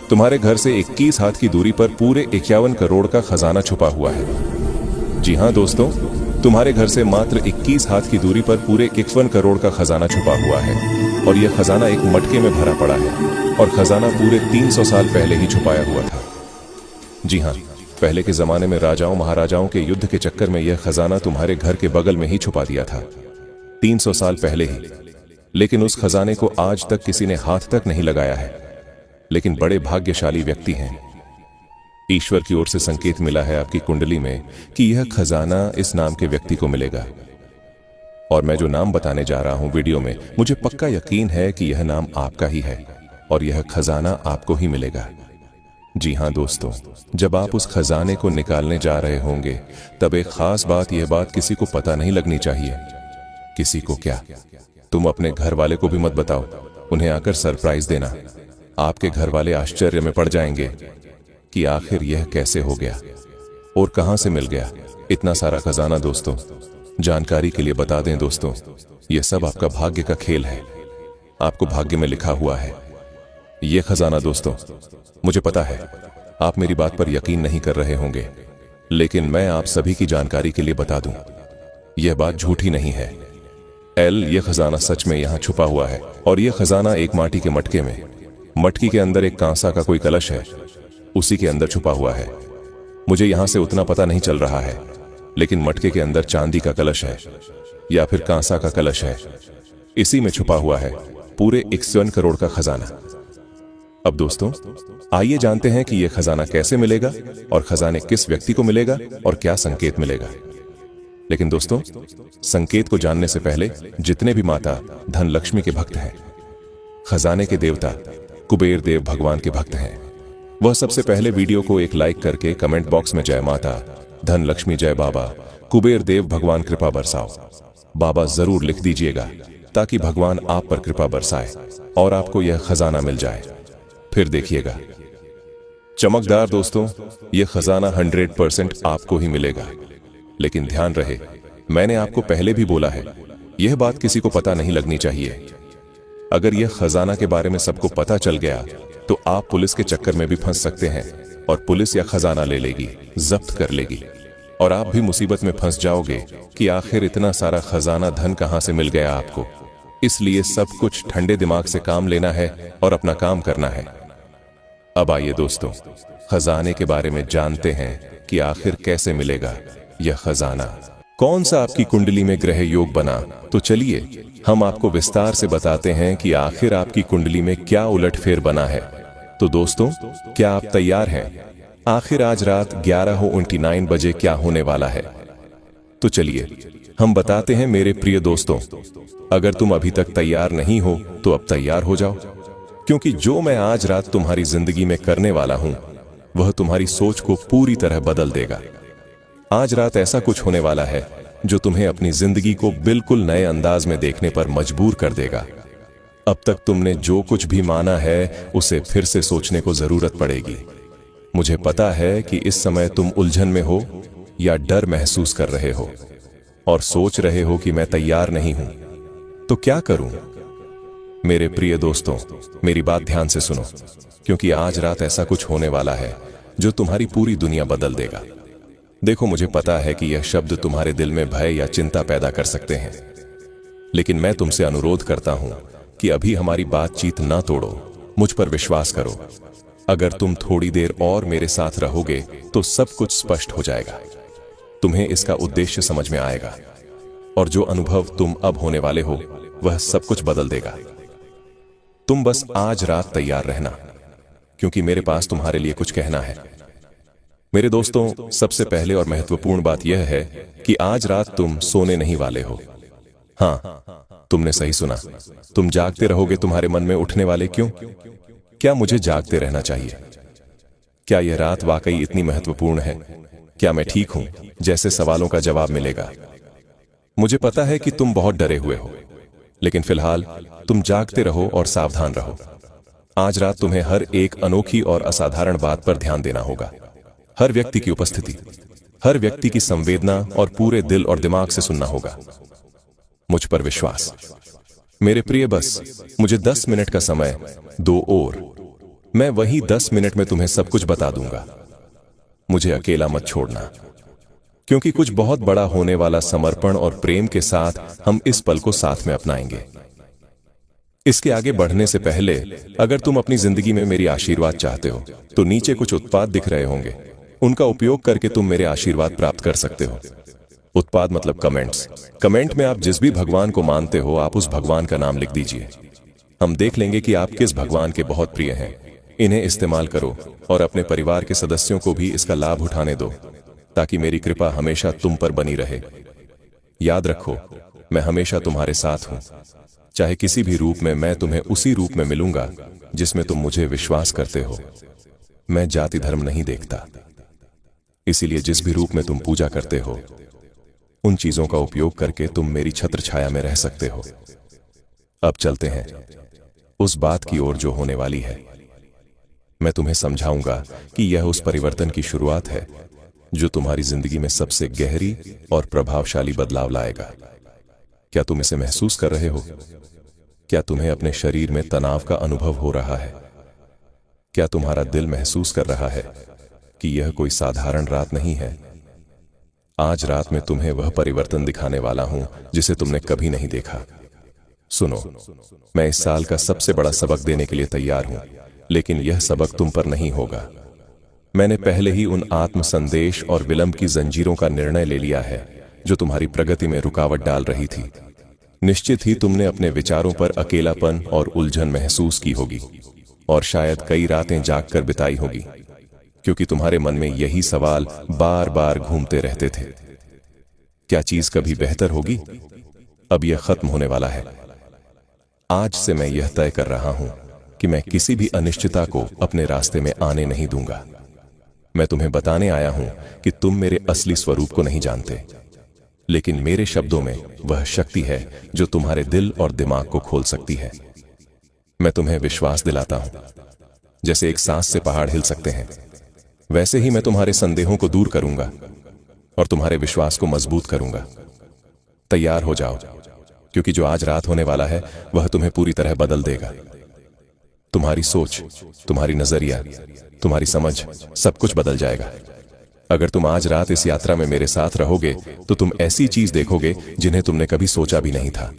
तुम्हारे घर से 21 हाथ की दूरी पर पूरे 51 करोड़ का खजाना छुपा हुआ है। जी हाँ दोस्तों, तुम्हारे घर से मात्र 21 हाथ की दूरी पर पूरे 51 करोड़ का खजाना छुपा हुआ है और यह खजाना एक मटके में भरा पड़ा है और खजाना पूरे 300 साल पहले ही छुपाया हुआ था। जी हाँ, पहले के जमाने में राजाओं महाराजाओं के युद्ध के चक्कर में यह खजाना तुम्हारे घर के बगल में ही छुपा दिया था, 300 साल पहले ही। लेकिन उस खजाने को आज तक किसी ने हाथ तक नहीं लगाया है। लेकिन बड़े भाग्यशाली व्यक्ति हैं। ईश्वर की ओर से संकेत मिला है आपकी कुंडली में कि यह खजाना इस नाम के व्यक्ति को मिलेगा। और मैं जो नाम बताने जा रहा हूं वीडियो में, मुझे पक्का यकीन है कि यह नाम आपका ही है और यह खजाना आपको ही मिलेगा। जी हां दोस्तों, जब आप उस खजाने को निकालने जा रहे होंगे तब एक खास बात, यह बात किसी को पता नहीं लगनी चाहिए। किसी को क्या, तुम अपने घर वाले को भी मत बताओ, उन्हें आकर सरप्राइज देना। आपके घर वाले आश्चर्य में पड़ जाएंगे कि आखिर यह कैसे हो गया और कहां से मिल गया इतना सारा खजाना। दोस्तों, जानकारी के लिए बता दें दोस्तों, यह सब आपका भाग्य का खेल है, आपको भाग्य में लिखा हुआ है यह खजाना। दोस्तों, मुझे पता है आप मेरी बात पर यकीन नहीं कर रहे होंगे, लेकिन मैं आप सभी की जानकारी के लिए बता दूं, यह बात झूठी नहीं है। यह खजाना सच में यहां छुपा हुआ है और यह खजाना एक माटी के मटके में, मटकी के अंदर एक कांसा का कोई कलश है, उसी के अंदर छुपा हुआ है। मुझे यहां से उतना पता नहीं चल रहा है, लेकिन मटके के अंदर चांदी का कलश है या फिर कांसा का कलश है, इसी में छुपा हुआ है पूरे 51 करोड़ का खजाना। अब दोस्तों, आइए जानते हैं कि यह खजाना कैसे मिलेगा और खजाने किस व्यक्ति को मिलेगा और क्या संकेत मिलेगा। लेकिन दोस्तों, संकेत को जानने से पहले जितने भी माता धनलक्ष्मी के भक्त हैं, खजाने के देवता कुबेर देव भगवान के भक्त हैं, वह सबसे पहले वीडियो को एक लाइक करके कमेंट बॉक्स में जय माता धनलक्ष्मी, जय बाबा कुबेर देव भगवान कृपा बरसाओ, बाबा जरूर लिख दीजिएगा ताकि भगवान आप पर कृपा बरसाए और आपको यह खजाना मिल जाए। फिर देखिएगा चमकदार। दोस्तों, यह खजाना 100% आपको ही मिलेगा। लेकिन ध्यान रहे, मैंने आपको पहले भी बोला है, यह बात किसी को पता नहीं लगनी चाहिए। अगर यह खजाना के बारे में सबको पता चल गया तो आप पुलिस के चक्कर में भी फंस सकते हैं और पुलिस या खजाना ले लेगी, जब्त कर लेगी और आप भी मुसीबत में फंस जाओगे कि आखिर इतना सारा खजाना धन कहां से मिल गया आपको। इसलिए सब कुछ ठंडे दिमाग से काम लेना है और अपना काम करना है। अब आइए दोस्तों, खजाने के बारे में जानते हैं कि आखिर कैसे मिलेगा यह खजाना। कौन सा आपकी कुंडली में ग्रह योग बना, तो चलिए हम आपको विस्तार से बताते हैं कि आखिर आपकी कुंडली में क्या उलटफेर बना है। तो दोस्तों, क्या आप तैयार हैं? आखिर आज रात 11:29 बजे क्या होने वाला है? तो चलिए हम बताते हैं मेरे प्रिय दोस्तों। अगर तुम अभी तक तैयार नहीं हो तो अब तैयार हो जाओ, क्योंकि जो मैं आज रात तुम्हारी जिंदगी में करने वाला हूं वह तुम्हारी सोच को पूरी तरह बदल देगा। आज रात ऐसा कुछ होने वाला है जो तुम्हें अपनी जिंदगी को बिल्कुल नए अंदाज में देखने पर मजबूर कर देगा। अब तक तुमने जो कुछ भी माना है उसे फिर से सोचने को जरूरत पड़ेगी। मुझे पता है कि इस समय तुम उलझन में हो या डर महसूस कर रहे हो और सोच रहे हो कि मैं तैयार नहीं हूं तो क्या करूं। मेरे प्रिय दोस्तों, मेरी बात ध्यान से सुनो, क्योंकि आज रात ऐसा कुछ होने वाला है जो तुम्हारी पूरी दुनिया बदल देगा। देखो, मुझे पता है कि यह शब्द तुम्हारे दिल में भय या चिंता पैदा कर सकते हैं, लेकिन मैं तुमसे अनुरोध करता हूं कि अभी हमारी बातचीत ना तोड़ो, मुझ पर विश्वास करो। अगर तुम थोड़ी देर और मेरे साथ रहोगे तो सब कुछ स्पष्ट हो जाएगा, तुम्हें इसका उद्देश्य समझ में आएगा और जो अनुभव तुम अब होने वाले हो वह सब कुछ बदल देगा। तुम बस आज रात तैयार रहना, क्योंकि मेरे पास तुम्हारे लिए कुछ कहना है। मेरे दोस्तों, सबसे पहले और महत्वपूर्ण बात यह है कि आज रात तुम सोने नहीं वाले हो। हाँ, तुमने सही सुना, तुम जागते रहोगे। तुम्हारे मन में उठने वाले क्यों? क्या मुझे जागते रहना चाहिए? क्या यह रात वाकई इतनी महत्वपूर्ण है? क्या मैं ठीक हूं? जैसे सवालों का जवाब मिलेगा। मुझे पता है कि तुम बहुत डरे हुए हो, लेकिन फिलहाल तुम जागते रहो और सावधान रहो। आज रात तुम्हें हर एक अनोखी और असाधारण बात पर ध्यान देना होगा। हर व्यक्ति की उपस्थिति, हर व्यक्ति की संवेदना और पूरे दिल और दिमाग से सुनना होगा। मुझ पर विश्वास। मेरे प्रिय, बस मुझे 10 मिनट का समय दो और मैं वही 10 मिनट में तुम्हें सब कुछ बता दूंगा। मुझे अकेला मत छोड़ना, क्योंकि कुछ बहुत बड़ा होने वाला समर्पण और प्रेम के साथ हम इस पल को साथ में अपनाएंगे। इसके आगे बढ़ने से पहले अगर तुम अपनी जिंदगी में मेरी आशीर्वाद चाहते हो तो नीचे कुछ उत्पाद दिख रहे होंगे, उनका उपयोग करके तुम मेरे आशीर्वाद प्राप्त कर सकते हो। उत्पाद मतलब कमेंट्स। कमेंट में आप जिस भी भगवान को मानते हो आप उस भगवान का नाम लिख दीजिए। हम देख लेंगे कि आप किस भगवान के बहुत प्रिय हैं। इन्हें इस्तेमाल करो और अपने परिवार के सदस्यों को भी इसका लाभ उठाने दो, ताकि मेरी कृपा हमेशा तुम पर बनी रहे। याद रखो, मैं हमेशा तुम्हारे साथ हूं। चाहे किसी भी रूप में, मैं तुम्हें उसी रूप में मिलूंगा जिसमें तुम मुझे विश्वास करते हो। मैं जाति धर्म नहीं देखता, इसीलिए जिस भी रूप में तुम पूजा करते हो उन चीजों का उपयोग करके तुम मेरी छत्र छाया में रह सकते हो। अब चलते हैं उस बात की ओर जो होने वाली है। मैं तुम्हें समझाऊंगा कि यह उस परिवर्तन की शुरुआत है जो तुम्हारी जिंदगी में सबसे गहरी और प्रभावशाली बदलाव लाएगा। क्या तुम इसे महसूस कर रहे हो? क्या तुम्हें अपने शरीर में तनाव का अनुभव हो रहा है? क्या तुम्हारा दिल महसूस कर रहा है कि यह कोई साधारण रात नहीं है? आज रात में तुम्हें वह परिवर्तन दिखाने वाला हूं जिसे तुमने कभी नहीं देखा। सुनो, मैं इस साल का सबसे बड़ा सबक देने के लिए तैयार हूं, लेकिन यह सबक तुम पर नहीं होगा। मैंने पहले ही उन आत्म संदेश और विलंब की जंजीरों का निर्णय ले लिया है जो तुम्हारी प्रगति में रुकावट डाल रही थी। निश्चित ही तुमने अपने विचारों पर अकेलापन और उलझन महसूस की होगी और शायद कई रातें जागकर बिताई होगी, क्योंकि तुम्हारे मन में यही सवाल बार बार घूमते रहते थे। क्या चीज कभी बेहतर होगी? अब यह खत्म होने वाला है। आज से मैं यह तय कर रहा हूं कि मैं किसी भी अनिश्चितता को अपने रास्ते में आने नहीं दूंगा। मैं तुम्हें बताने आया हूं कि तुम मेरे असली स्वरूप को नहीं जानते, लेकिन मेरे शब्दों में वह शक्ति है जो तुम्हारे दिल और दिमाग को खोल सकती है। मैं तुम्हें विश्वास दिलाता हूं। जैसे एक सांस से पहाड़ हिल सकते हैं, वैसे ही मैं तुम्हारे संदेहों को दूर करूंगा और तुम्हारे विश्वास को मजबूत करूंगा। तैयार हो जाओ, क्योंकि जो आज रात होने वाला है वह तुम्हें पूरी तरह बदल देगा। तुम्हारी सोच, तुम्हारी नजरिया, तुम्हारी समझ, सब कुछ बदल जाएगा। अगर तुम आज रात इस यात्रा में मेरे साथ रहोगे तो तुम ऐसी चीज देखोगे जिन्हें तुमने कभी सोचा भी नहीं था।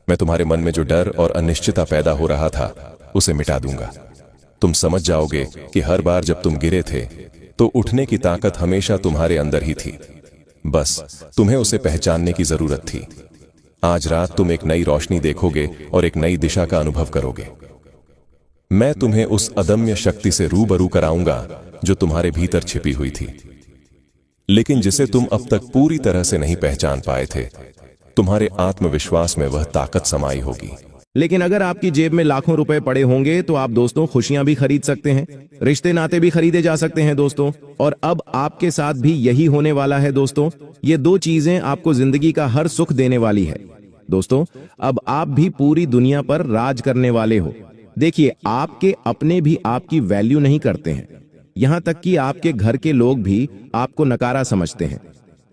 मैं तुम्हारे मन में जो डर और अनिश्चितता पैदा हो रहा था उसे मिटा दूंगा। तुम समझ जाओगे कि हर बार जब तुम गिरे थे तो उठने की ताकत हमेशा तुम्हारे अंदर ही थी, बस तुम्हें उसे पहचानने की जरूरत थी। आज रात तुम एक नई रोशनी देखोगे और एक नई दिशा का अनुभव करोगे। मैं तुम्हें उस अदम्य शक्ति से रूबरू कराऊंगा जो तुम्हारे भीतर छिपी हुई थी, लेकिन जिसे तुम अब तक पूरी तरह से नहीं पहचान पाए थे। तुम्हारे आत्मविश्वास में वह ताकत समाई होगी। लेकिन अगर आपकी जेब में लाखों रुपए पड़े होंगे तो आप दोस्तों खुशियां भी खरीद सकते हैं, रिश्ते नाते भी खरीदे जा सकते हैं दोस्तों। और अब आपके साथ भी यही होने वाला है दोस्तों। ये दो चीजें आपको जिंदगी का हर सुख देने वाली है दोस्तों। अब आप भी पूरी दुनिया पर राज करने वाले हो। देखिए, आपके अपने भी आपकी वैल्यू नहीं करते हैं, यहां तक कि आपके घर के लोग भी आपको नकारा समझते हैं।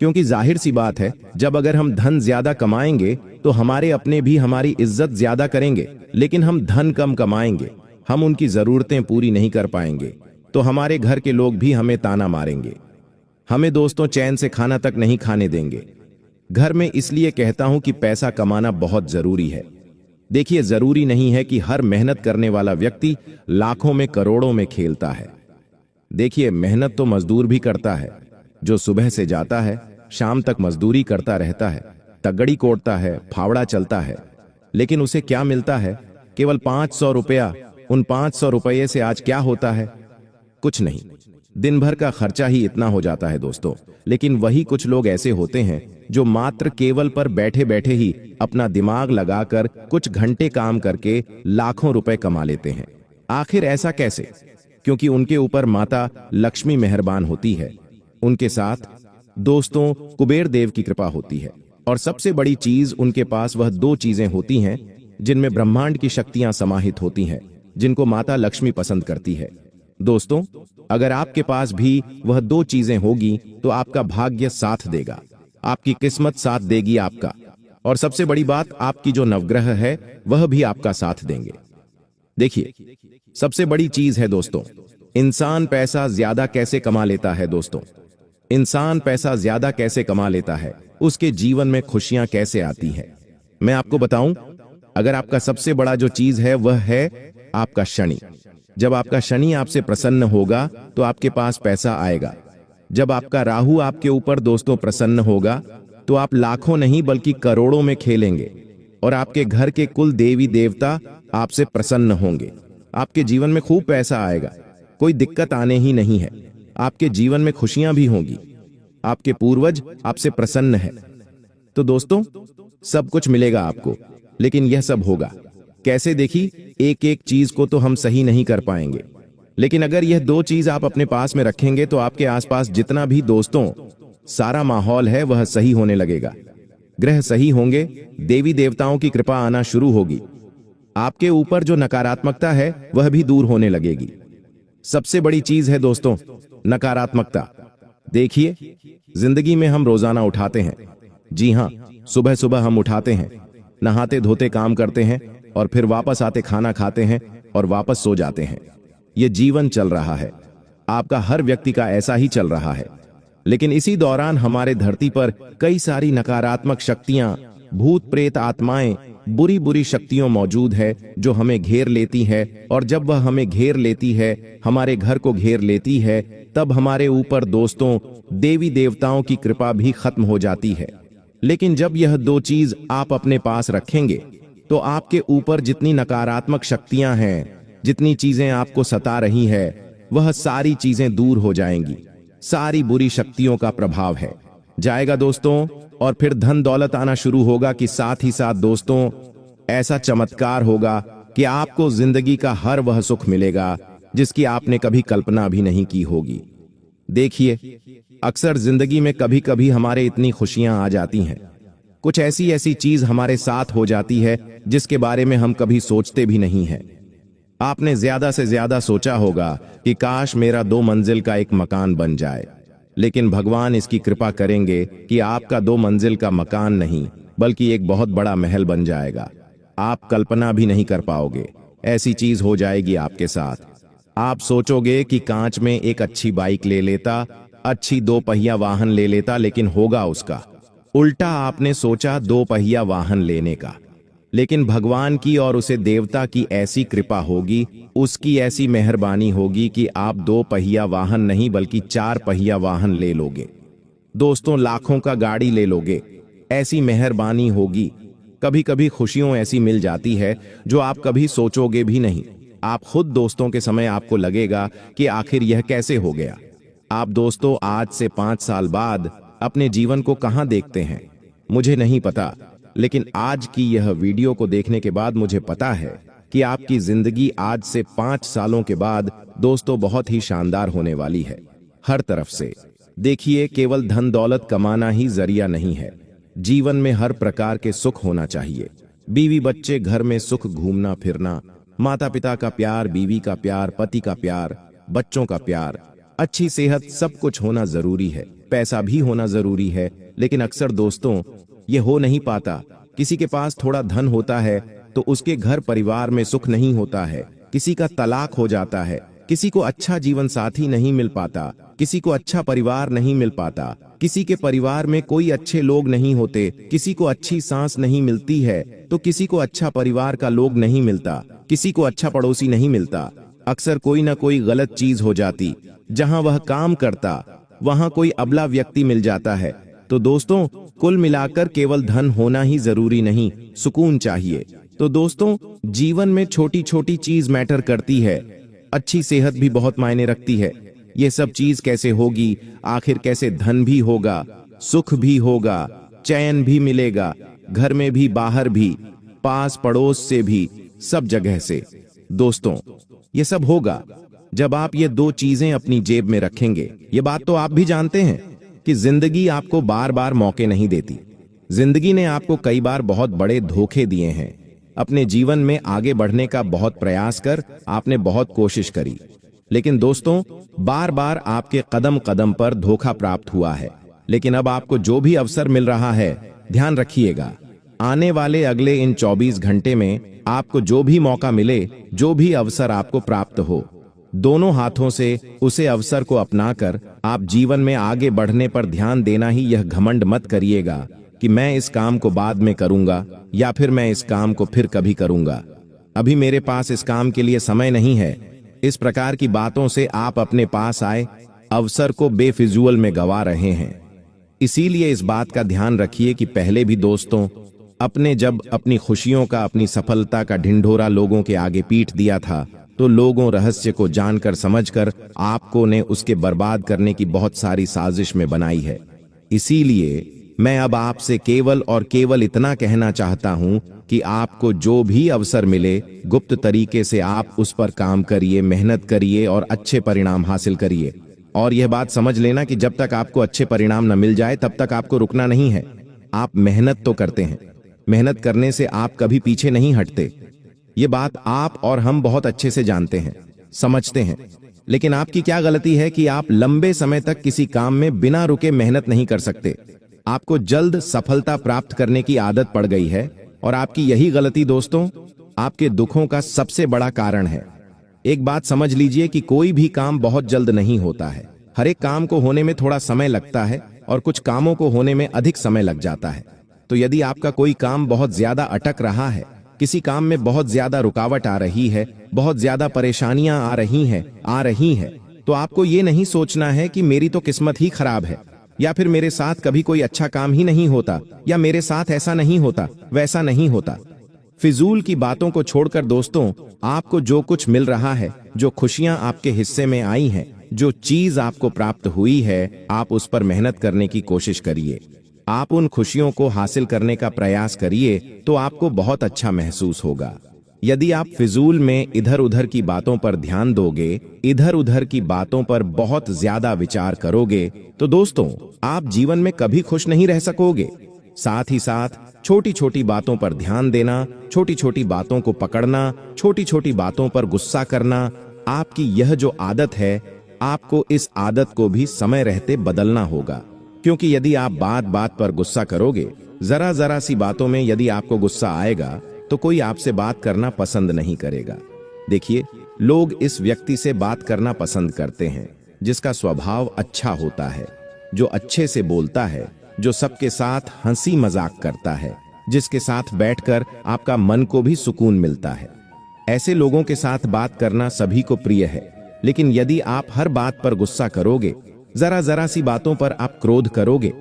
क्योंकि जाहिर सी बात है, जब अगर हम धन ज्यादा कमाएंगे तो हमारे अपने भी हमारी इज्जत ज्यादा करेंगे, लेकिन हम धन कम कमाएंगे, हम उनकी जरूरतें पूरी नहीं कर पाएंगे तो हमारे घर के लोग भी हमें ताना मारेंगे, हमें दोस्तों चैन से खाना तक नहीं खाने देंगे। घर में इसलिए कहता हूं कि पैसा कमाना बहुत जरूरी है। देखिए, जरूरी नहीं है कि हर मेहनत करने वाला व्यक्ति लाखों में करोड़ों में खेलता है। देखिए, मेहनत तो मजदूर भी करता है, जो सुबह से जाता है शाम तक मजदूरी करता रहता है, तगड़ी कोड़ता है, फावड़ा चलता है, लेकिन उसे क्या मिलता है? केवल 500 रुपया। उन 500 रुपये से आज क्या होता है? कुछ नहीं। दिन भर का खर्चा ही इतना हो जाता है दोस्तों। लेकिन वही कुछ लोग ऐसे होते हैं जो मात्र केवल पर बैठे बैठे ही अपना दिमाग लगाकर कुछ घंटे काम करके लाखों रुपए कमा लेते हैं। आखिर ऐसा कैसे? क्योंकि उनके ऊपर माता लक्ष्मी मेहरबान होती है, उनके साथ दोस्तों कुबेर देव की कृपा होती है, और सबसे बड़ी चीज उनके पास वह दो चीजें होती हैं जिनमें ब्रह्मांड की शक्तियां समाहित होती हैं, जिनको माता लक्ष्मी पसंद करती है। दोस्तों, अगर आपके पास भी वह दो चीजें होगी तो आपका भाग्य साथ देगा, आपकी किस्मत साथ देगी आपका, और सबसे बड़ी बात, आपकी जो नवग्रह है वह भी आपका साथ देंगे। देखिए, सबसे बड़ी चीज है दोस्तों, इंसान पैसा ज्यादा कैसे कमा लेता है दोस्तों। इंसान पैसा ज्यादा कैसे कमा लेता है, उसके जीवन में खुशियां कैसे आती है, मैं आपको बताऊं। अगर आपका सबसे बड़ा जो चीज है वह है आपका शनि। जब आपका शनि आपसे प्रसन्न होगा तो आपके पास पैसा आएगा। जब आपका राहु आपके ऊपर दोस्तों प्रसन्न होगा तो आप लाखों नहीं बल्कि करोड़ों में खेलेंगे और आपके घर के कुल देवी देवता आपसे प्रसन्न होंगे। आपके जीवन में खूब पैसा आएगा, कोई दिक्कत आने ही नहीं है। आपके जीवन में खुशियां भी होंगी, आपके पूर्वज आपसे प्रसन्न है। तो दोस्तों सब कुछ मिलेगा आपको, लेकिन यह सब होगा कैसे? देखिए, एक एक चीज को तो हम सही नहीं कर पाएंगे, लेकिन अगर यह दो चीज आप अपने पास में रखेंगे तो आपके आसपास जितना भी दोस्तों सारा माहौल है वह सही होने लगेगा। ग्रह सही होंगे, देवी देवताओं की कृपा आना शुरू होगी, आपके ऊपर जो नकारात्मकता है वह भी दूर होने लगेगी। सबसे बड़ी चीज है दोस्तों नकारात्मकता। देखिए, जिंदगी में हम रोजाना उठाते हैं, जी हां, सुबह सुबह हम उठाते हैं, नहाते धोते काम करते हैं और फिर वापस आते खाना खाते हैं और वापस सो जाते हैं। यह जीवन चल रहा है, आपका हर व्यक्ति का ऐसा ही चल रहा है। लेकिन इसी दौरान हमारे धरती पर कई सारी नकारात्मक शक्तियां, भूत प्रेत आत्माएं, बुरी बुरी शक्तियां मौजूद है जो हमें घेर लेती है। और जब वह हमें घेर लेती है, हमारे घर को घेर लेती है, तब हमारे ऊपर दोस्तों देवी देवताओं की कृपा भी खत्म हो जाती है। लेकिन जब यह दो चीज आप अपने पास रखेंगे तो आपके ऊपर जितनी नकारात्मक शक्तियां हैं, जितनी चीजें आपको सता रही है, वह सारी चीजें दूर हो जाएंगी। सारी बुरी शक्तियों का प्रभाव है जाएगा दोस्तों, और फिर धन दौलत आना शुरू होगा कि साथ ही साथ दोस्तों ऐसा चमत्कार होगा कि आपको जिंदगी का हर वह सुख मिलेगा जिसकी आपने कभी कल्पना भी नहीं की होगी। देखिए, अक्सर जिंदगी में कभी कभी हमारे इतनी खुशियां आ जाती हैं, कुछ ऐसी ऐसी चीज हमारे साथ हो जाती है जिसके बारे में हम कभी सोचते भी नहीं हैं। आपने ज्यादा से ज्यादा सोचा होगा कि काश मेरा 2 मंजिल का एक मकान बन जाए, लेकिन भगवान इसकी कृपा करेंगे कि आपका 2 मंजिल का मकान नहीं बल्कि एक बहुत बड़ा महल बन जाएगा। आप कल्पना भी नहीं कर पाओगे, ऐसी चीज हो जाएगी आपके साथ। आप सोचोगे कि कांच में एक अच्छी बाइक ले लेता, अच्छी 2 पहिया वाहन ले लेता, लेकिन होगा उसका उल्टा। आपने सोचा 2 पहिया वाहन लेने का, लेकिन भगवान की और उसे देवता की ऐसी कृपा होगी, उसकी ऐसी मेहरबानी होगी कि आप 2 पहिया वाहन नहीं बल्कि 4 पहिया वाहन ले लोगे दोस्तों, लाखों का गाड़ी ले लोगे। ऐसी मेहरबानी होगी। कभी कभी खुशियों ऐसी मिल जाती है जो आप कभी सोचोगे भी नहीं। आप खुद दोस्तों के समय आपको लगेगा कि आखिर यह कैसे हो गया। आप दोस्तों आज से 5 साल बाद अपने जीवन को कहां देखते हैं मुझे नहीं पता, लेकिन आज की यह वीडियो को देखने के बाद मुझे पता है कि आपकी जिंदगी आज से 5 सालों के बाद दोस्तों बहुत ही शानदार होने वाली है हर तरफ से। देखिए, केवल धन दौलत कमाना ही जरिया नहीं है, जीवन में हर प्रकार के सुख होना चाहिए। बीवी बच्चे, घर में सुख, घूमना फिरना, माता पिता का प्यार, बीवी का प्यार, पति का प्यार, बच्चों का प्यार, अच्छी सेहत, सब कुछ होना जरूरी है। पैसा भी होना जरूरी है, लेकिन अक्सर दोस्तों ये हो नहीं पाता। किसी के पास थोड़ा धन होता है तो उसके घर परिवार में सुख नहीं होता है, किसी का तलाक हो जाता है, किसी को अच्छा जीवन साथी नहीं मिल पाता, किसी को अच्छा परिवार नहीं मिल पाता, किसी के परिवार में कोई अच्छे लोग नहीं होते, किसी को अच्छी सांस नहीं मिलती है तो किसी को अच्छा परिवार का लोग नहीं मिलता, किसी को अच्छा पड़ोसी नहीं मिलता। अक्सर कोई ना कोई गलत चीज हो जाती, जहां वह काम करता वहां कोई अबला व्यक्ति मिल जाता है। तो दोस्तों कुल मिलाकर केवल धन होना ही जरूरी नहीं, सुकून चाहिए। तो दोस्तों जीवन में छोटी छोटी चीज मैटर करती है, अच्छी सेहत भी बहुत मायने रखती है। ये सब चीज कैसे होगी, आखिर कैसे धन भी होगा, सुख भी होगा, चैन भी मिलेगा, घर में भी, बाहर भी, पास पड़ोस से भी, सब जगह से। दोस्तों ये सब होगा जब आप ये 2 चीजें अपनी जेब में रखेंगे। ये बात तो आप भी जानते हैं कि जिंदगी आपको बार बार मौके नहीं देती। जिंदगी ने आपको कई बार बहुत बड़े धोखे दिए हैं। अपने जीवन में आगे बढ़ने का बहुत प्रयास कर आपने बहुत कोशिश करी, लेकिन दोस्तों बार बार आपके कदम कदम पर धोखा प्राप्त हुआ है। लेकिन अब आपको जो भी अवसर मिल रहा है, ध्यान रखिएगा, आने वाले अगले इन 24 घंटे में आपको जो भी मौका मिले, जो भी अवसर आपको प्राप्त हो, दोनों हाथों से उसे अवसर को अपनाकर आप जीवन में आगे बढ़ने पर ध्यान देना ही। यह घमंड मत करिएगा कि मैं इस काम को बाद में करूंगा या फिर मैं इस काम को फिर कभी करूंगा, अभी मेरे पास इस काम के लिए समय नहीं है। इस प्रकार की बातों से आप अपने पास आए अवसर को बेफिजूल में गवा रहे हैं। इसीलिए इस बात का ध्यान रखिए कि पहले भी दोस्तों अपने जब अपनी खुशियों का, अपनी सफलता का ढिंढोरा लोगों के आगे पीट दिया था, तो लोगों रहस्य को जानकर समझकर आपको ने उसके बर्बाद करने की बहुत सारी साजिश में बनाई है। इसीलिए मैं अब आपसे केवल और केवल इतना कहना चाहता हूं कि आपको जो भी अवसर मिले, गुप्त तरीके से आप उस पर काम करिए, मेहनत करिए और अच्छे परिणाम हासिल करिए। और यह बात समझ लेना कि जब तक आपको अच्छे परिणाम न मिल जाए तब तक आपको रुकना नहीं है। आप मेहनत तो करते हैं, मेहनत करने से आप कभी पीछे नहीं हटते। ये बात आप और हम बहुत अच्छे से जानते हैं, समझते हैं। लेकिन आपकी क्या गलती है कि आप लंबे समय तक किसी काम में बिना रुके मेहनत नहीं कर सकते। आपको जल्द सफलता प्राप्त करने की आदत पड़ गई है और आपकी यही गलती दोस्तों आपके दुखों का सबसे बड़ा कारण है। एक बात समझ लीजिए कि कोई भी काम बहुत जल्द नहीं होता है। हर एक काम को होने में थोड़ा समय लगता है और कुछ कामों को होने में अधिक समय लग जाता है। तो यदि आपका कोई काम बहुत ज्यादा अटक रहा है, किसी काम में बहुत ज्यादा रुकावट आ रही है, बहुत ज्यादा परेशानियां आ रही हैं, तो आपको ये नहीं सोचना है कि मेरी तो किस्मत ही खराब है, या फिर मेरे साथ कभी कोई अच्छा काम ही नहीं होता, या मेरे साथ ऐसा नहीं होता, वैसा नहीं होता। फिजूल की बातों को छोड़कर दोस्तों आपको जो कुछ मिल रहा है, जो खुशियां आपके हिस्से में आई हैं, जो चीज आपको प्राप्त हुई है, आप उस पर मेहनत करने की कोशिश करिए। आप उन खुशियों को हासिल करने का प्रयास करिए तो आपको बहुत अच्छा महसूस होगा। यदि आप फिजूल में इधर उधर की बातों पर ध्यान दोगे, इधर उधर की बातों पर बहुत ज्यादा विचार करोगे, तो दोस्तों आप जीवन में कभी खुश नहीं रह सकोगे। साथ ही साथ छोटी छोटी बातों पर ध्यान देना, छोटी छोटी बातों को पकड़ना, छोटी छोटी बातों पर गुस्सा करना, आपकी यह जो आदत है, आपको इस आदत को भी समय रहते बदलना होगा। क्योंकि यदि आप बात बात पर गुस्सा करोगे, जरा जरा सी बातों में यदि आपको गुस्सा आएगा, तो कोई आपसे बात करना पसंद नहीं करेगा। देखिए, लोग इस व्यक्ति से बात करना पसंद करते हैं जिसका स्वभाव अच्छा होता है, जो अच्छे से बोलता है, जो सबके साथ हंसी मजाक करता है, जिसके साथ बैठकर आपका मन को भी सुकून मिलता है। ऐसे लोगों के साथ बात करना सभी को प्रिय है। लेकिन यदि आप हर बात पर गुस्सा करोगे, जरा जरा सी बातों पर आप क्रोध करोगे,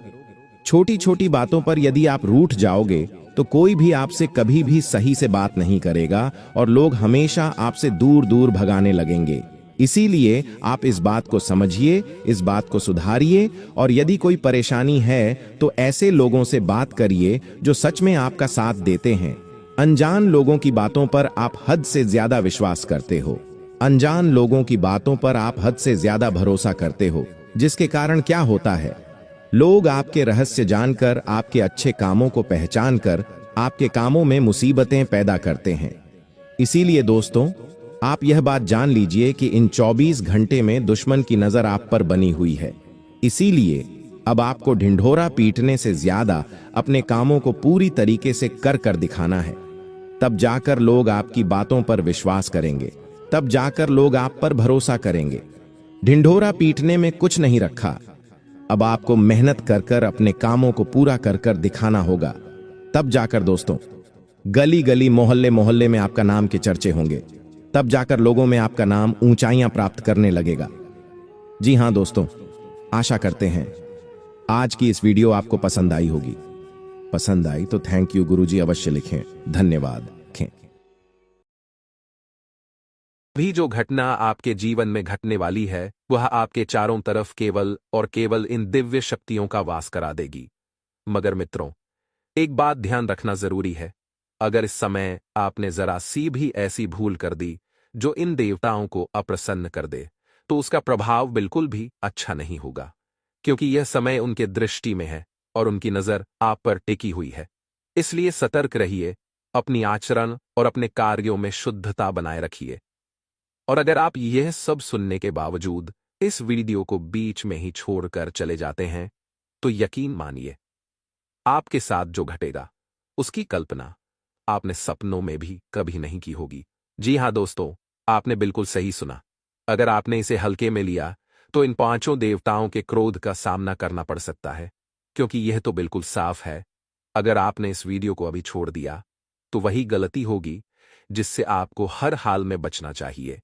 छोटी छोटी बातों पर यदि आप रूठ जाओगे, तो कोई भी आपसे कभी भी सही से बात नहीं करेगा और लोग हमेशा आपसे दूर दूर भगाने लगेंगे। इसीलिए आप इस बात को समझिए, इस बात को सुधारिए और यदि कोई परेशानी है तो ऐसे लोगों से बात करिए जो सच में आपका साथ देते हैं। अनजान लोगों की बातों पर आप हद से ज्यादा विश्वास करते हो, अनजान लोगों की बातों पर आप हद से ज्यादा भरोसा करते हो, जिसके कारण क्या होता है, लोग आपके रहस्य जानकर, आपके अच्छे कामों को पहचानकर आपके कामों में मुसीबतें पैदा करते हैं। इसीलिए दोस्तों आप यह बात जान लीजिए कि इन 24 घंटे में दुश्मन की नजर आप पर बनी हुई है। इसीलिए अब आपको ढिंढोरा पीटने से ज्यादा अपने कामों को पूरी तरीके से कर कर दिखाना है। तब जाकर लोग आपकी बातों पर विश्वास करेंगे, तब जाकर लोग आप पर भरोसा करेंगे। ढिंढोरा पीटने में कुछ नहीं रखा। अब आपको मेहनत कर कर अपने कामों को पूरा कर कर दिखाना होगा। तब जाकर दोस्तों गली गली, मोहल्ले मोहल्ले में आपका नाम के चर्चे होंगे। तब जाकर लोगों में आपका नाम ऊंचाइयां प्राप्त करने लगेगा। जी हां दोस्तों, आशा करते हैं आज की इस वीडियो आपको पसंद आई होगी। पसंद आई तो थैंक यू गुरुजी अवश्य लिखें, धन्यवाद। अभी जो घटना आपके जीवन में घटने वाली है वह आपके चारों तरफ केवल और केवल इन दिव्य शक्तियों का वास करा देगी। मगर मित्रों, एक बात ध्यान रखना जरूरी है। अगर इस समय आपने जरा सी भी ऐसी भूल कर दी जो इन देवताओं को अप्रसन्न कर दे, तो उसका प्रभाव बिल्कुल भी अच्छा नहीं होगा, क्योंकि यह समय उनके दृष्टि में है और उनकी नजर आप पर टिकी हुई है। इसलिए सतर्क रहिए, अपनी आचरण और अपने कार्यों में शुद्धता बनाए रखिए। और अगर आप यह सब सुनने के बावजूद इस वीडियो को बीच में ही छोड़कर चले जाते हैं, तो यकीन मानिए आपके साथ जो घटेगा उसकी कल्पना आपने सपनों में भी कभी नहीं की होगी। जी हाँ दोस्तों, आपने बिल्कुल सही सुना। अगर आपने इसे हल्के में लिया तो इन पांचों देवताओं के क्रोध का सामना करना पड़ सकता है, क्योंकि यह तो बिल्कुल साफ है। अगर आपने इस वीडियो को अभी छोड़ दिया तो वही गलती होगी जिससे आपको हर हाल में बचना चाहिए।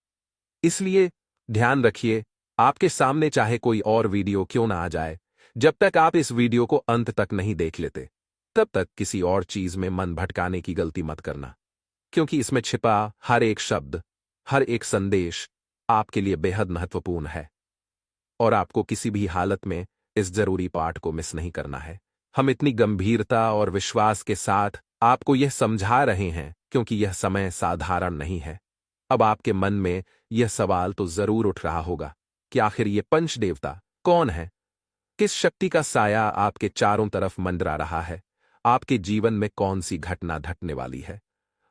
इसलिए ध्यान रखिए, आपके सामने चाहे कोई और वीडियो क्यों ना आ जाए, जब तक आप इस वीडियो को अंत तक नहीं देख लेते तब तक किसी और चीज में मन भटकाने की गलती मत करना, क्योंकि इसमें छिपा हर एक शब्द, हर एक संदेश आपके लिए बेहद महत्वपूर्ण है और आपको किसी भी हालत में इस जरूरी पाठ को मिस नहीं करना है। हम इतनी गंभीरता और विश्वास के साथ आपको यह समझा रहे हैं क्योंकि यह समय साधारण नहीं है। अब आपके मन में यह सवाल तो जरूर उठ रहा होगा कि आखिर ये पंच देवता कौन है? किस शक्ति का साया आपके चारों तरफ मंडरा रहा है? आपके जीवन में कौन सी घटना घटने वाली है?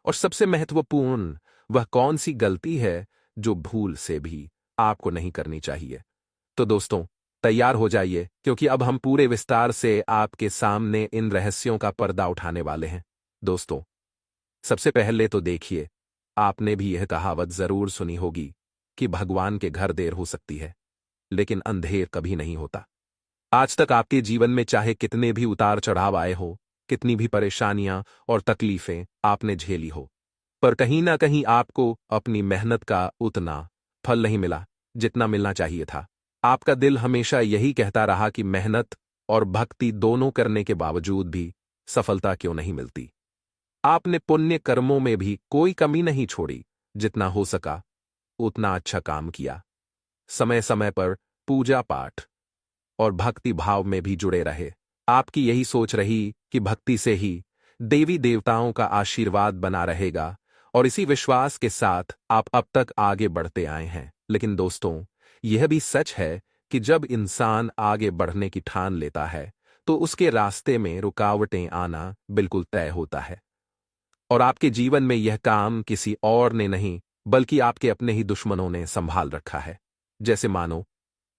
और सबसे महत्वपूर्ण, वह कौन सी गलती है जो भूल से भी आपको नहीं करनी चाहिए? तो दोस्तों, तैयार हो जाइए, क्योंकि अब हम पूरे विस्तार से आपके सामने इन रहस्यों का पर्दा उठाने वाले हैं। दोस्तों, सबसे पहले तो देखिए, आपने भी यह कहावत जरूर सुनी होगी कि भगवान के घर देर हो सकती है लेकिन अंधेर कभी नहीं होता। आज तक आपके जीवन में चाहे कितने भी उतार चढ़ाव आए हो, कितनी भी परेशानियां और तकलीफें आपने झेली हो, पर कहीं ना कहीं आपको अपनी मेहनत का उतना फल नहीं मिला जितना मिलना चाहिए था। आपका दिल हमेशा यही कहता रहा कि मेहनत और भक्ति दोनों करने के बावजूद भी सफलता क्यों नहीं मिलती। आपने पुण्य कर्मों में भी कोई कमी नहीं छोड़ी, जितना हो सका उतना अच्छा काम किया। समय समय पर पूजा पाठ और भक्ति भाव में भी जुड़े रहे। आपकी यही सोच रही कि भक्ति से ही देवी देवताओं का आशीर्वाद बना रहेगा और इसी विश्वास के साथ आप अब तक आगे बढ़ते आए हैं। लेकिन दोस्तों, यह भी सच है कि जब इंसान आगे बढ़ने की ठान लेता है तो उसके रास्ते में रुकावटें आना बिल्कुल तय होता है। और आपके जीवन में यह काम किसी और ने नहीं बल्कि आपके अपने ही दुश्मनों ने संभाल रखा है। जैसे मानो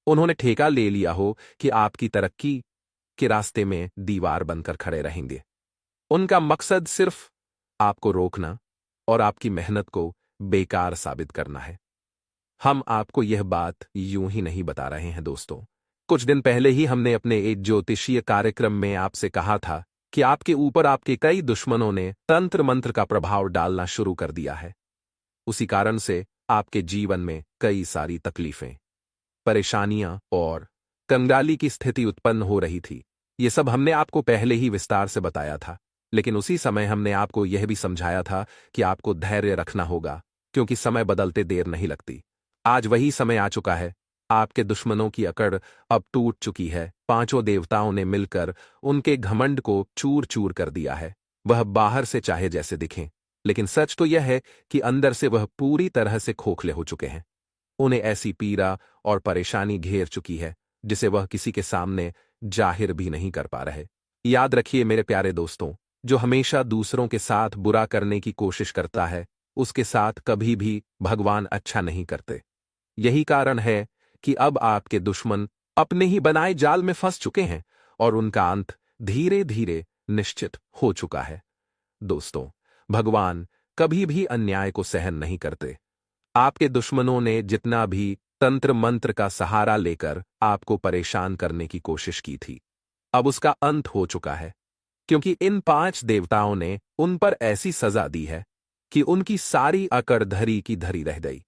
उन्होंने ठेका ले लिया हो कि आपकी तरक्की के रास्ते में दीवार बनकर खड़े रहेंगे। उनका मकसद सिर्फ आपको रोकना और आपकी मेहनत को बेकार साबित करना है। हम आपको यह बात यूं ही नहीं बता रहे हैं दोस्तों। कुछ दिन पहले ही हमने अपने एक ज्योतिषीय कार्यक्रम में आपसे कहा था कि आपके ऊपर आपके कई दुश्मनों ने तंत्र मंत्र का प्रभाव डालना शुरू कर दिया है। उसी कारण से आपके जीवन में कई सारी तकलीफें, परेशानियां और कंगाली की स्थिति उत्पन्न हो रही थी। ये सब हमने आपको पहले ही विस्तार से बताया था, लेकिन उसी समय हमने आपको यह भी समझाया था कि आपको धैर्य रखना होगा, क्योंकि समय बदलते देर नहीं लगती। आज वही समय आ चुका है। आपके दुश्मनों की अकड़ अब टूट चुकी है। पांचों देवताओं ने मिलकर उनके घमंड को चूर चूर कर दिया है। वह बाहर से चाहे जैसे दिखें, लेकिन सच तो यह है कि अंदर से वह पूरी तरह से खोखले हो चुके हैं। उन्हें ऐसी पीड़ा और परेशानी घेर चुकी है जिसे वह किसी के सामने जाहिर भी नहीं कर पा रहे। याद रखिए मेरे प्यारे दोस्तों, जो हमेशा दूसरों के साथ बुरा करने की कोशिश करता है, उसके साथ कभी भी भगवान अच्छा नहीं करते। यही कारण है कि अब आपके दुश्मन अपने ही बनाए जाल में फंस चुके हैं और उनका अंत धीरे धीरे निश्चित हो चुका है। दोस्तों, भगवान कभी भी अन्याय को सहन नहीं करते। आपके दुश्मनों ने जितना भी तंत्र मंत्र का सहारा लेकर आपको परेशान करने की कोशिश की थी, अब उसका अंत हो चुका है, क्योंकि इन 5 देवताओं ने उन पर ऐसी सजा दी है कि उनकी सारी अकड़ धरी की धरी रह गई।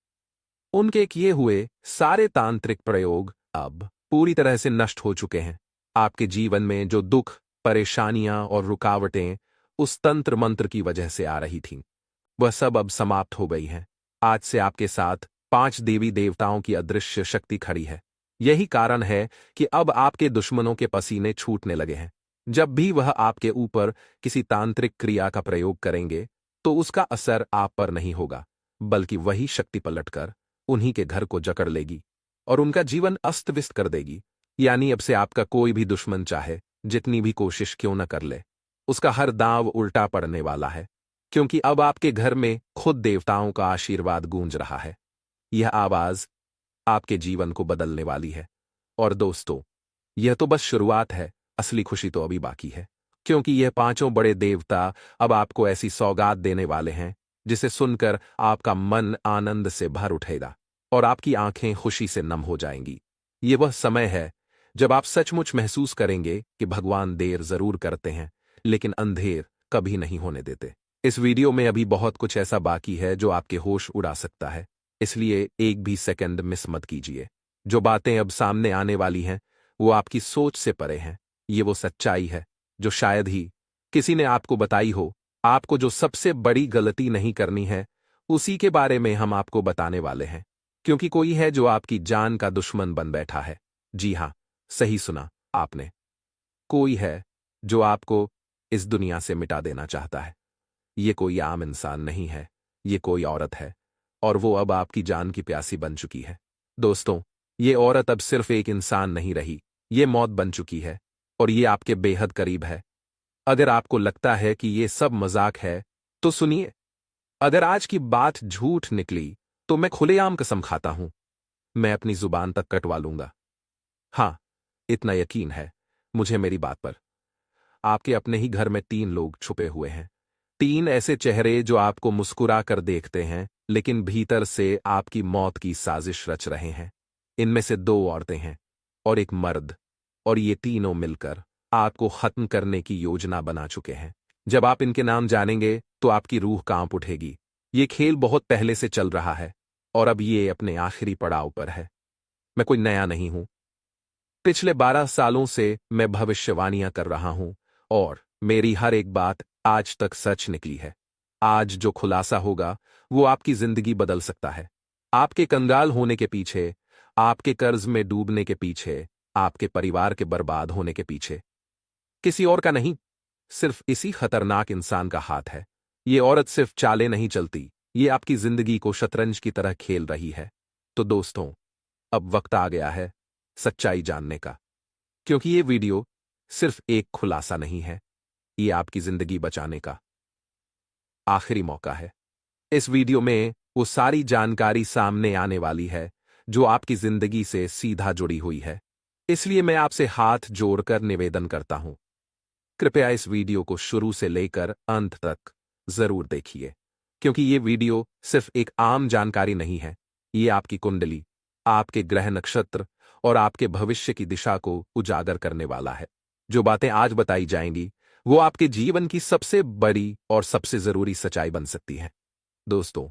उनके किए हुए सारे तांत्रिक प्रयोग अब पूरी तरह से नष्ट हो चुके हैं। आपके जीवन में जो दुख, परेशानियां और रुकावटें उस तंत्र मंत्र की वजह से आ रही थीं, वह सब अब समाप्त हो गई हैं। आज से आपके साथ 5 देवी देवताओं की अदृश्य शक्ति खड़ी है। यही कारण है कि अब आपके दुश्मनों के पसीने छूटने लगे हैं। जब भी वह आपके ऊपर किसी तांत्रिक क्रिया का प्रयोग करेंगे तो उसका असर आप पर नहीं होगा, बल्कि वही शक्ति पलटकर उन्हीं के घर को जकड़ लेगी और उनका जीवन अस्त व्यस्त कर देगी। यानी अब से आपका कोई भी दुश्मन चाहे जितनी भी कोशिश क्यों न कर ले, उसका हर दांव उल्टा पड़ने वाला है, क्योंकि अब आपके घर में खुद देवताओं का आशीर्वाद गूंज रहा है। यह आवाज आपके जीवन को बदलने वाली है। और दोस्तों, यह तो बस शुरुआत है, असली खुशी तो अभी बाकी है। क्योंकि यह पांचों बड़े देवता अब आपको ऐसी सौगात देने वाले हैं जिसे सुनकर आपका मन आनंद से भर उठेगा और आपकी आंखें खुशी से नम हो जाएंगी। ये वह समय है जब आप सचमुच महसूस करेंगे कि भगवान देर जरूर करते हैं लेकिन अंधेर कभी नहीं होने देते। इस वीडियो में अभी बहुत कुछ ऐसा बाकी है जो आपके होश उड़ा सकता है, इसलिए एक भी सेकंड मिस मत कीजिए। जो बातें अब सामने आने वाली हैं वो आपकी सोच से परे हैं। ये वो सच्चाई है जो शायद ही किसी ने आपको बताई हो। आपको जो सबसे बड़ी गलती नहीं करनी है उसी के बारे में हम आपको बताने वाले हैं, क्योंकि कोई है जो आपकी जान का दुश्मन बन बैठा है। जी हां, सही सुना आपने। कोई है जो आपको इस दुनिया से मिटा देना चाहता है। ये कोई आम इंसान नहीं है, ये कोई औरत है और वो अब आपकी जान की प्यासी बन चुकी है। दोस्तों, ये औरत अब सिर्फ एक इंसान नहीं रही, ये मौत बन चुकी है और ये आपके बेहद करीब है। अगर आपको लगता है कि ये सब मजाक है तो सुनिए, अगर आज की बात झूठ निकली तो मैं खुलेआम कसम खाता हूं, मैं अपनी जुबान तक कटवा लूंगा। हां, इतना यकीन है मुझे मेरी बात पर। आपके अपने ही घर में 3 लोग छुपे हुए हैं। 3 ऐसे चेहरे जो आपको मुस्कुरा कर देखते हैं लेकिन भीतर से आपकी मौत की साजिश रच रहे हैं। इनमें से 2 औरतें हैं और एक मर्द, और ये तीनों मिलकर आपको खत्म करने की योजना बना चुके हैं। जब आप इनके नाम जानेंगे तो आपकी रूह कांप उठेगी। ये खेल बहुत पहले से चल रहा है और अब ये अपने आखिरी पड़ाव पर है। मैं कोई नया नहीं हूं। पिछले 12 सालों से मैं भविष्यवाणियां कर रहा हूं और मेरी हर एक बात आज तक सच निकली है। आज जो खुलासा होगा वो आपकी जिंदगी बदल सकता है। आपके कंगाल होने के पीछे, आपके कर्ज में डूबने के पीछे, आपके परिवार के बर्बाद होने के पीछे किसी और का नहीं, सिर्फ इसी खतरनाक इंसान का हाथ है। ये औरत सिर्फ चालें नहीं चलती, ये आपकी जिंदगी को शतरंज की तरह खेल रही है। तो दोस्तों, अब वक्त आ गया है सच्चाई जानने का, क्योंकि ये वीडियो सिर्फ एक खुलासा नहीं है, ये आपकी जिंदगी बचाने का आखिरी मौका है। इस वीडियो में वो सारी जानकारी सामने आने वाली है जो आपकी जिंदगी से सीधा जुड़ी हुई है। इसलिए मैं आपसे हाथ जोड़कर निवेदन करता हूं, कृपया इस वीडियो को शुरू से लेकर अंत तक जरूर देखिए, क्योंकि ये वीडियो सिर्फ एक आम जानकारी नहीं है, ये आपकी कुंडली, आपके ग्रह नक्षत्र और आपके भविष्य की दिशा को उजागर करने वाला है। जो बातें आज बताई जाएंगी वो आपके जीवन की सबसे बड़ी और सबसे जरूरी सच्चाई बन सकती है। दोस्तों,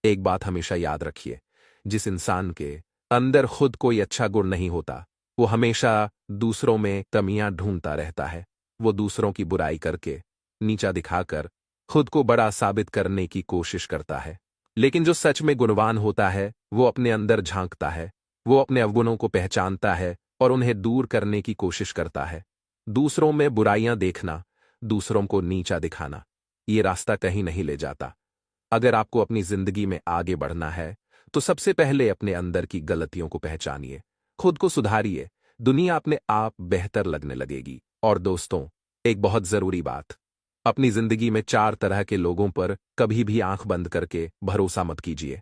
एक बात हमेशा याद रखिए, जिस इंसान के अंदर खुद कोई अच्छा गुण नहीं होता वो हमेशा दूसरों में कमियां ढूंढता रहता है। वो दूसरों की बुराई करके, नीचा दिखाकर खुद को बड़ा साबित करने की कोशिश करता है। लेकिन जो सच में गुणवान होता है वो अपने अंदर झांकता है, वो अपने अवगुणों को पहचानता है और उन्हें दूर करने की कोशिश करता है। दूसरों में बुराइयां देखना, दूसरों को नीचा दिखाना, ये रास्ता कहीं नहीं ले जाता। अगर आपको अपनी जिंदगी में आगे बढ़ना है तो सबसे पहले अपने अंदर की गलतियों को पहचानिए, खुद को सुधारिए, दुनिया अपने आप बेहतर लगने लगेगी। और दोस्तों, एक बहुत जरूरी बात, अपनी जिंदगी में 4 तरह के लोगों पर कभी भी आंख बंद करके भरोसा मत कीजिए,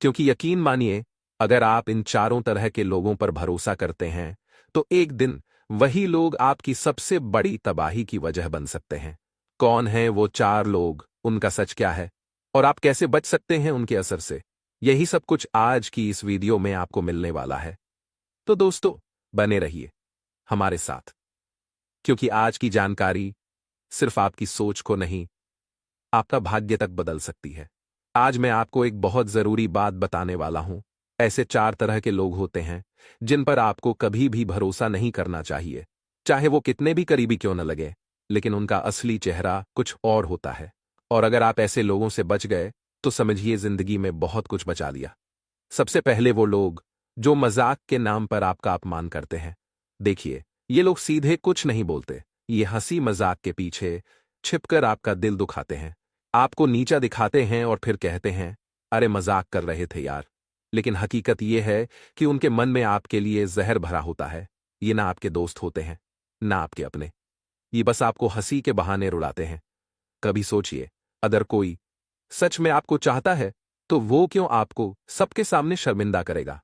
क्योंकि यकीन मानिए, अगर आप इन 4 तरह के लोगों पर भरोसा करते हैं तो एक दिन वही लोग आपकी सबसे बड़ी तबाही की वजह बन सकते हैं। कौन हैं वो 4 लोग, उनका सच क्या है और आप कैसे बच सकते हैं उनके असर से, यही सब कुछ आज की इस वीडियो में आपको मिलने वाला है। तो दोस्तों, बने रहिए हमारे साथ, क्योंकि आज की जानकारी सिर्फ आपकी सोच को नहीं, आपका भाग्य तक बदल सकती है। आज मैं आपको एक बहुत जरूरी बात बताने वाला हूं। ऐसे 4 तरह के लोग होते हैं जिन पर आपको कभी भी भरोसा नहीं करना चाहिए, चाहे वो कितने भी करीबी क्यों न लगे, लेकिन उनका असली चेहरा कुछ और होता है। और अगर आप ऐसे लोगों से बच गए तो समझिए जिंदगी में बहुत कुछ बचा लिया। सबसे पहले वो लोग जो मजाक के नाम पर आपका अपमान करते हैं। देखिए, ये लोग सीधे कुछ नहीं बोलते, ये हंसी मजाक के पीछे छिपकर आपका दिल दुखाते हैं, आपको नीचा दिखाते हैं और फिर कहते हैं, अरे मजाक कर रहे थे यार। लेकिन हकीकत ये है कि उनके मन में आपके लिए जहर भरा होता है। ये ना आपके दोस्त होते हैं, ना आपके अपने, ये बस आपको हंसी के बहाने रुलाते हैं। कभी सोचिए, अगर कोई सच में आपको चाहता है तो वो क्यों आपको सबके सामने शर्मिंदा करेगा।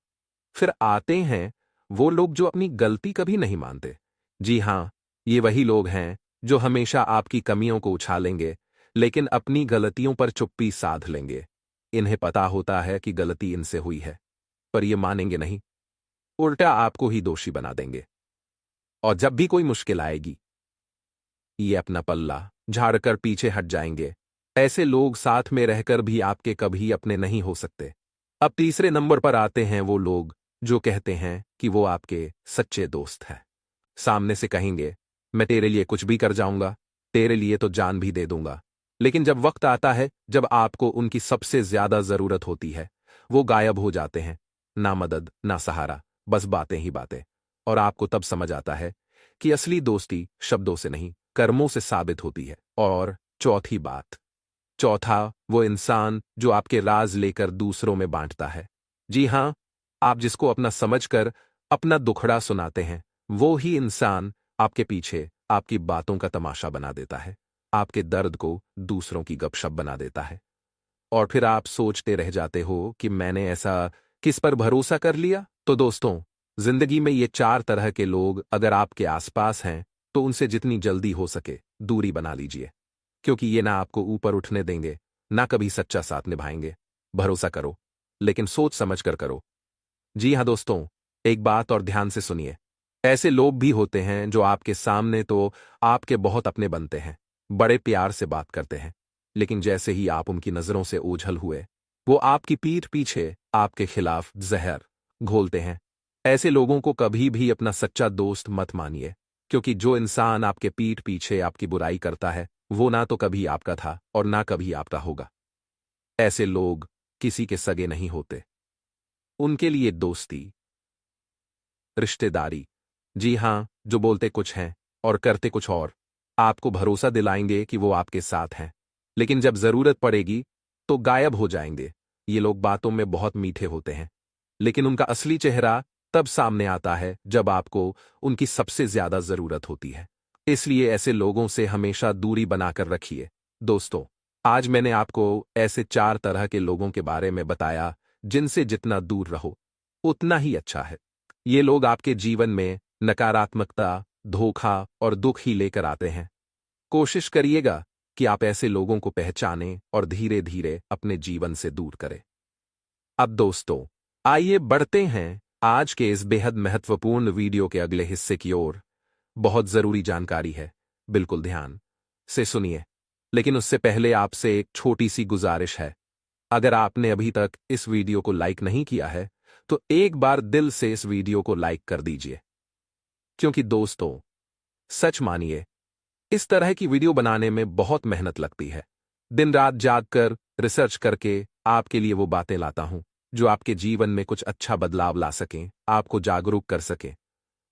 फिर आते हैं वो लोग जो अपनी गलती कभी नहीं मानते। जी हां, ये वही लोग हैं जो हमेशा आपकी कमियों को उछालेंगे लेकिन अपनी गलतियों पर चुप्पी साध लेंगे। इन्हें पता होता है कि गलती इनसे हुई है, पर ये मानेंगे नहीं, उल्टा आपको ही दोषी बना देंगे। और जब भी कोई मुश्किल आएगी, ये अपना पल्ला झाड़कर पीछे हट जाएंगे। ऐसे लोग साथ में रहकर भी आपके कभी अपने नहीं हो सकते। अब तीसरे नंबर पर आते हैं वो लोग जो कहते हैं कि वो आपके सच्चे दोस्त हैं। सामने से कहेंगे, मैं तेरे लिए कुछ भी कर जाऊंगा, तेरे लिए तो जान भी दे दूंगा। लेकिन जब वक्त आता है, जब आपको उनकी सबसे ज्यादा जरूरत होती है, वो गायब हो जाते हैं। ना मदद, ना सहारा, बस बातें ही बातें। और आपको तब समझ आता है कि असली दोस्ती शब्दों से नहीं, कर्मों से साबित होती है। और चौथा, वो इंसान जो आपके राज लेकर दूसरों में बांटता है। जी हां, आप जिसको अपना समझकर अपना दुखड़ा सुनाते हैं, वो ही इंसान आपके पीछे आपकी बातों का तमाशा बना देता है, आपके दर्द को दूसरों की गपशप बना देता है। और फिर आप सोचते रह जाते हो कि मैंने ऐसा किस पर भरोसा कर लिया। तो दोस्तों, जिंदगी में ये 4 तरह के लोग अगर आपके आसपास हैं, तो उनसे जितनी जल्दी हो सके दूरी बना लीजिए, क्योंकि ये ना आपको ऊपर उठने देंगे, ना कभी सच्चा साथ निभाएंगे। भरोसा करो, लेकिन सोच समझ कर करो। जी हां दोस्तों, एक बात और ध्यान से सुनिए। ऐसे लोग भी होते हैं जो आपके सामने तो आपके बहुत अपने बनते हैं, बड़े प्यार से बात करते हैं, लेकिन जैसे ही आप उनकी नजरों से ओझल हुए, वो आपकी पीठ पीछे आपके खिलाफ जहर घोलते हैं। ऐसे लोगों को कभी भी अपना सच्चा दोस्त मत मानिए, क्योंकि जो इंसान आपके पीठ पीछे आपकी बुराई करता है, वो ना तो कभी आपका था और ना कभी आपका होगा। ऐसे लोग किसी के सगे नहीं होते। उनके लिए दोस्ती, रिश्तेदारी, जी हां, जो बोलते कुछ हैं और करते कुछ और, आपको भरोसा दिलाएंगे कि वो आपके साथ हैं, लेकिन जब जरूरत पड़ेगी तो गायब हो जाएंगे। ये लोग बातों में बहुत मीठे होते हैं, लेकिन उनका असली चेहरा तब सामने आता है जब आपको उनकी सबसे ज्यादा जरूरत होती है। इसलिए ऐसे लोगों से हमेशा दूरी बनाकर रखिए। दोस्तों, आज मैंने आपको ऐसे 4 तरह के लोगों के बारे में बताया जिनसे जितना दूर रहो उतना ही अच्छा है। ये लोग आपके जीवन में नकारात्मकता, धोखा और दुख ही लेकर आते हैं। कोशिश करिएगा कि आप ऐसे लोगों को पहचानें और धीरे धीरे अपने जीवन से दूर करें। अब दोस्तों, आइए बढ़ते हैं आज के इस बेहद महत्वपूर्ण वीडियो के अगले हिस्से की ओर। बहुत जरूरी जानकारी है, बिल्कुल ध्यान से सुनिए। लेकिन उससे पहले आपसे एक छोटी सी गुजारिश है। अगर आपने अभी तक इस वीडियो को लाइक नहीं किया है, तो एक बार दिल से इस वीडियो को लाइक कर दीजिए, क्योंकि दोस्तों, सच मानिए, इस तरह की वीडियो बनाने में बहुत मेहनत लगती है। दिन रात जागकर रिसर्च करके आपके लिए वो बातें लाता हूं जो आपके जीवन में कुछ अच्छा बदलाव ला सकें, आपको जागरूक कर सकें।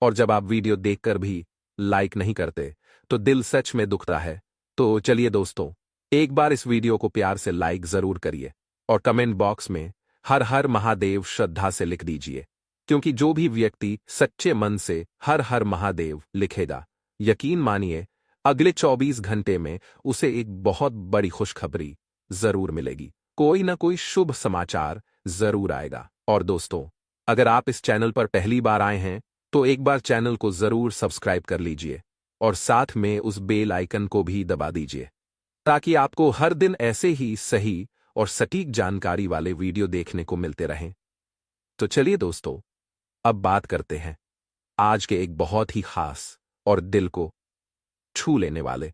और जब आप वीडियो देखकर भी लाइक नहीं करते, तो दिल सच में दुखता है। तो चलिए दोस्तों, एक बार इस वीडियो को प्यार से लाइक जरूर करिए और कमेंट बॉक्स में हर हर महादेव श्रद्धा से लिख दीजिए, क्योंकि जो भी व्यक्ति सच्चे मन से हर हर महादेव लिखेगा, यकीन मानिए अगले 24 घंटे में उसे एक बहुत बड़ी खुशखबरी जरूर मिलेगी। कोई ना कोई शुभ समाचार जरूर आएगा। और दोस्तों, अगर आप इस चैनल पर पहली बार आए हैं, तो एक बार चैनल को जरूर सब्सक्राइब कर लीजिए और साथ में उस बेल आइकन को भी दबा दीजिए, ताकि आपको हर दिन ऐसे ही सही और सटीक जानकारी वाले वीडियो देखने को मिलते रहें। तो चलिए दोस्तों, अब बात करते हैं आज के एक बहुत ही खास और दिल को छू लेने वाले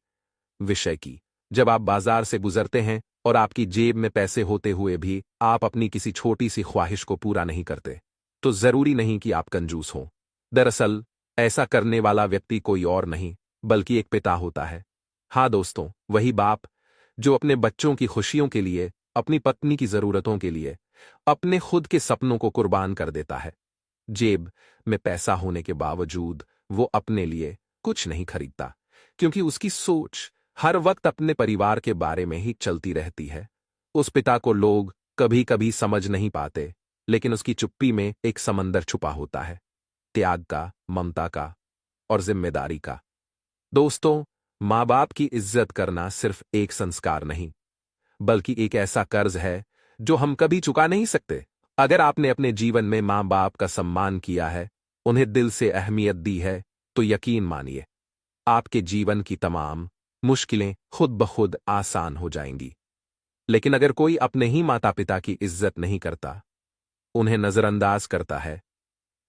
विषय की। जब आप बाजार से गुजरते हैं और आपकी जेब में पैसे होते हुए भी आप अपनी किसी छोटी सी ख्वाहिश को पूरा नहीं करते, तो जरूरी नहीं कि आप कंजूस हों। दरअसल ऐसा करने वाला व्यक्ति कोई और नहीं बल्कि एक पिता होता है। हाँ दोस्तों, वही बाप जो अपने बच्चों की खुशियों के लिए, अपनी पत्नी की जरूरतों के लिए, अपने खुद के सपनों को कुर्बान कर देता है। जेब में पैसा होने के बावजूद वो अपने लिए कुछ नहीं खरीदता, क्योंकि उसकी सोच हर वक्त अपने परिवार के बारे में ही चलती रहती है। उस पिता को लोग कभी कभी समझ नहीं पाते, लेकिन उसकी चुप्पी में एक समंदर छुपा होता है, त्याग का, ममता का और जिम्मेदारी का। दोस्तों, माँ बाप की इज्जत करना सिर्फ एक संस्कार नहीं, बल्कि एक ऐसा कर्ज है जो हम कभी चुका नहीं सकते। अगर आपने अपने जीवन में माँ बाप का सम्मान किया है, उन्हें दिल से अहमियत दी है, तो यकीन मानिए आपके जीवन की तमाम मुश्किलें खुद ब खुद आसान हो जाएंगी। लेकिन अगर कोई अपने ही माता पिता की इज्जत नहीं करता, उन्हें नजरअंदाज करता है,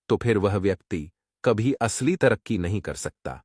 तो फिर वह व्यक्ति कभी असली तरक्की नहीं कर सकता,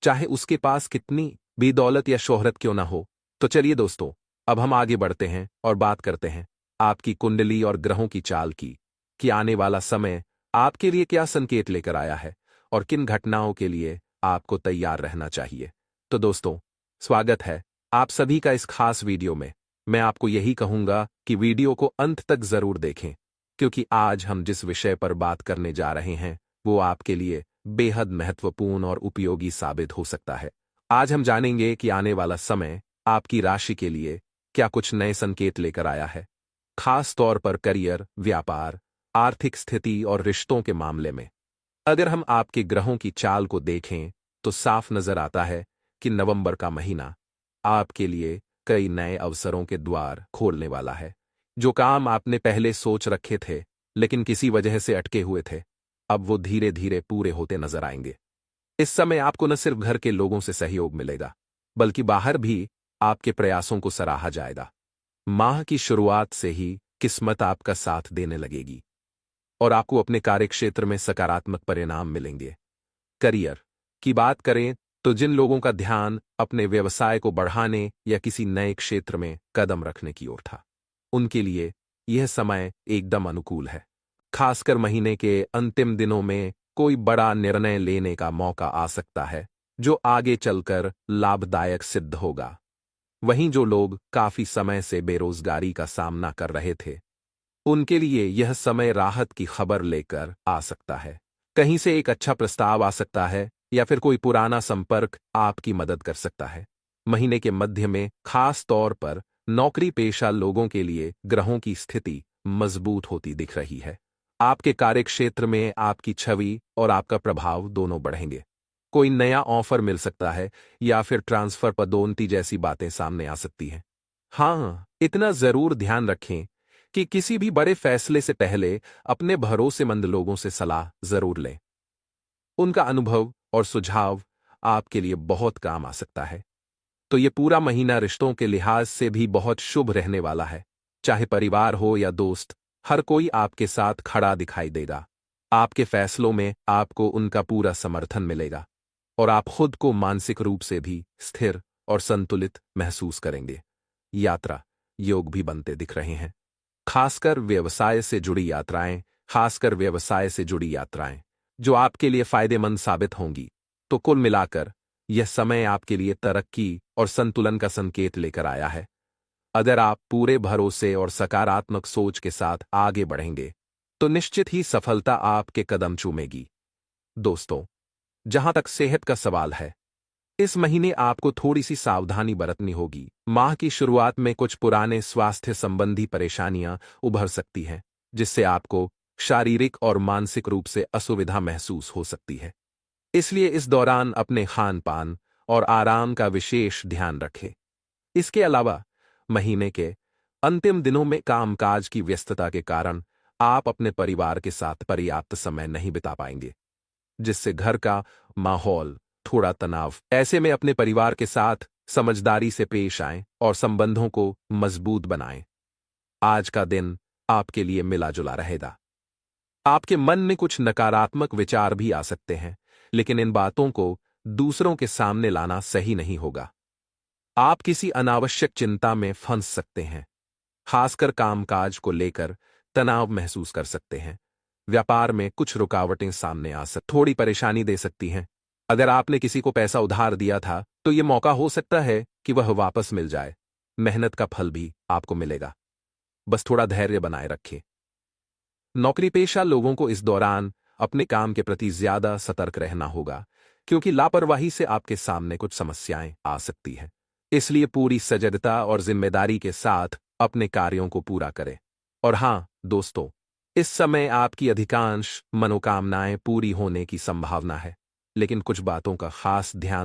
चाहे उसके पास कितनी भी दौलत या शोहरत क्यों ना हो। तो चलिए दोस्तों, अब हम आगे बढ़ते हैं और बात करते हैं आपकी कुंडली और ग्रहों की चाल की, कि आने वाला समय आपके लिए क्या संकेत लेकर आया है और किन घटनाओं के लिए आपको तैयार रहना चाहिए। तो दोस्तों, स्वागत है आप सभी का इस खास वीडियो में। मैं आपको यही कहूंगा कि वीडियो को अंत तक जरूर देखें, क्योंकि आज हम जिस विषय पर बात करने जा रहे हैं वो आपके लिए बेहद महत्वपूर्ण और उपयोगी साबित हो सकता है। आज हम जानेंगे कि आने वाला समय आपकी राशि के लिए क्या कुछ नए संकेत लेकर आया है, खास तौर पर करियर, व्यापार, आर्थिक स्थिति और रिश्तों के मामले में। अगर हम आपके ग्रहों की चाल को देखें तो साफ नजर आता है कि नवंबर का महीना आपके लिए कई नए अवसरों के द्वार खोलने वाला है। जो काम आपने पहले सोच रखे थे लेकिन किसी वजह से अटके हुए थे, अब वो धीरे धीरे पूरे होते नजर आएंगे। इस समय आपको न सिर्फ घर के लोगों से सहयोग मिलेगा, बल्कि बाहर भी आपके प्रयासों को सराहा जाएगा। माह की शुरुआत से ही किस्मत आपका साथ देने लगेगी और आपको अपने कार्यक्षेत्र में सकारात्मक परिणाम मिलेंगे। करियर की बात करें तो जिन लोगों का ध्यान अपने व्यवसाय को बढ़ाने या किसी नए क्षेत्र में कदम रखने की ओर था, उनके लिए यह समय एकदम अनुकूल है। खासकर महीने के अंतिम दिनों में कोई बड़ा निर्णय लेने का मौका आ सकता है जो आगे चलकर लाभदायक सिद्ध होगा। वहीं जो लोग काफी समय से बेरोजगारी का सामना कर रहे थे, उनके लिए यह समय राहत की खबर लेकर आ सकता है। कहीं से एक अच्छा प्रस्ताव आ सकता है या फिर कोई पुराना संपर्क आपकी मदद कर सकता है। महीने के मध्य में खास तौर पर नौकरी पेशा लोगों के लिए ग्रहों की स्थिति मजबूत होती दिख रही है। आपके कार्यक्षेत्र में आपकी छवि और आपका प्रभाव दोनों बढ़ेंगे। कोई नया ऑफर मिल सकता है या फिर ट्रांसफर, पदोन्नति जैसी बातें सामने आ सकती हैं। हाँ, इतना जरूर ध्यान रखें कि किसी भी बड़े फैसले से पहले अपने भरोसेमंद लोगों से सलाह जरूर लें। उनका अनुभव और सुझाव आपके लिए बहुत काम आ सकता है। तो ये पूरा महीना रिश्तों के लिहाज से भी बहुत शुभ रहने वाला है। चाहे परिवार हो या दोस्त, हर कोई आपके साथ खड़ा दिखाई देगा। आपके फैसलों में आपको उनका पूरा समर्थन मिलेगा और आप खुद को मानसिक रूप से भी स्थिर और संतुलित महसूस करेंगे। यात्रा योग भी बनते दिख रहे हैं, खासकर व्यवसाय से जुड़ी यात्राएं जो आपके लिए फायदेमंद साबित होंगी। तो कुल मिलाकर यह समय आपके लिए तरक्की और संतुलन का संकेत लेकर आया है। अगर आप पूरे भरोसे और सकारात्मक सोच के साथ आगे बढ़ेंगे तो निश्चित ही सफलता आपके कदम चूमेगी। दोस्तों, जहां तक सेहत का सवाल है, इस महीने आपको थोड़ी सी सावधानी बरतनी होगी। माह की शुरुआत में कुछ पुराने स्वास्थ्य संबंधी परेशानियां उभर सकती हैं, जिससे आपको शारीरिक और मानसिक रूप से असुविधा महसूस हो सकती है। इसलिए इस दौरान अपने खान पान और आराम का विशेष ध्यान रखें। इसके अलावा महीने के अंतिम दिनों में कामकाज की व्यस्तता के कारण आप अपने परिवार के साथ पर्याप्त समय नहीं बिता पाएंगे, जिससे घर का माहौल थोड़ा तनाव। ऐसे में अपने परिवार के साथ समझदारी से पेश आएं और संबंधों को मजबूत बनाएं। आज का दिन आपके लिए मिला जुला रहेगा। आपके मन में कुछ नकारात्मक विचार भी आ सकते हैं, लेकिन इन बातों को दूसरों के सामने लाना सही नहीं होगा। आप किसी अनावश्यक चिंता में फंस सकते हैं, खासकर कामकाज को लेकर तनाव महसूस कर सकते हैं। व्यापार में कुछ रुकावटें सामने आ थोड़ी परेशानी दे सकती हैं। अगर आपने किसी को पैसा उधार दिया था तो यह मौका हो सकता है कि वह वापस मिल जाए। मेहनत का फल भी आपको मिलेगा, बस थोड़ा धैर्य बनाए रखें। नौकरी पेशा लोगों को इस दौरान अपने काम के प्रति ज्यादा सतर्क रहना होगा, क्योंकि लापरवाही से आपके सामने कुछ समस्याएं आ सकती हैं। इसलिए पूरी सजगता और जिम्मेदारी के साथ अपने कार्यों को पूरा करें। और हां दोस्तों, इस समय आपकी अधिकांश मनोकामनाएं पूरी होने की संभावना है, लेकिन कुछ बातों का खास ध्यान